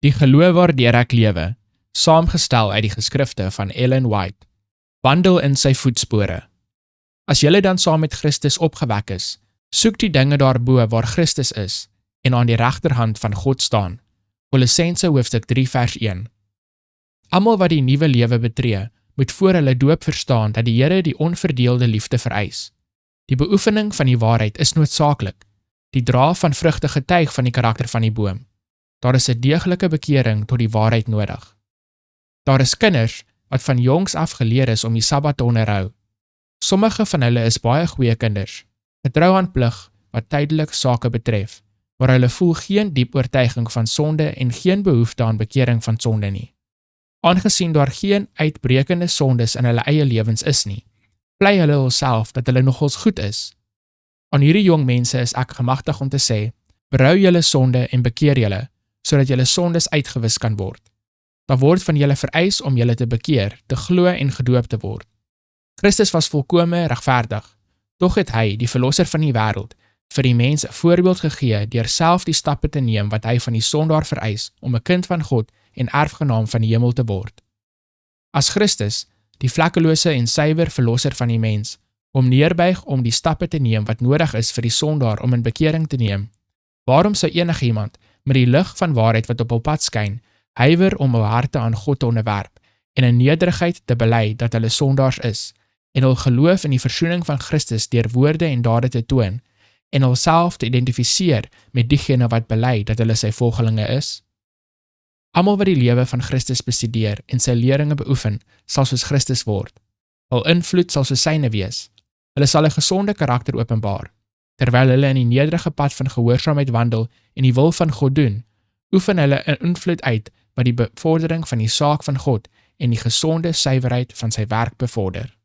Die geloof waardeur ek lewe, saamgestel uit die geskrifte van Ellen White, wandel in sy voetspore. As julle dan saam met Christus opgewek is, soek die dinge daarbo waar Christus is en aan die regterhand van God staan. Kolossense hoofstuk 3 vers 1. Almal wat die nuwe lewe betree, moet voor hulle doop verstaan dat die Here die onverdeelde liefde vereis. Die beoefening van die waarheid is noodsaaklik. Die dra van vrugte getuig van die karakter van die boom. Daar is 'n deeglike bekering tot die waarheid nodig. Daar is kinders wat van jongs af geleer is om die Sabbat te onderhou. Sommige van hulle is baie goeie kinders, getrou aan plig wat tydelik sake betref, maar hulle voel geen diep oortuiging van sonde en geen behoefte aan bekering van sonde nie. Aangesien daar geen uitbrekende sondes in hulle eie lewens is nie, bly hulle hulself dat hulle nogals goed is. Aan hierdie jong mense is ek gemagtig om te sê, berou julle sonde en bekeer julle, sodat julle sondes uitgewis kan word. Daar word van julle vereis om julle te bekeer, te glo en gedoop te word. Christus was volkome regverdig, tog het hy, die verlosser van die wêreld, vir die mens 'n voorbeeld gegee deur self die stappe te neem wat hy van die sondaar vereis om 'n kind van God en erfgenaam van die hemel te word. As Christus, die vlekkelose en suiwer verlosser van die mens, om neerbuig om die stappe te neem wat nodig is vir die sondaar om in bekering te neem, waarom sou enigiemand met die lig van waarheid wat op hul pad skyn, huiwer om hul harte aan God te onderwerp en in nederigheid te bely dat hulle sondaars is en hul geloof in die versoening van Christus deur woorde en dade te toon en hulself te identifiseer met diegene wat bely dat hulle sy volgelinge is? Almal wat die lewe van Christus bestudeer en sy leringe beoefen, sal soos Christus word. Hul invloed sal soos syne wees. Hulle sal 'n gesonde karakter openbaar. Terwyl hulle in die nederige pad van gehoorsaamheid wandel en die wil van God doen, oefen hulle 'n invloed uit wat die bevordering van die saak van God en die gesonde suiwerheid van sy werk bevorder.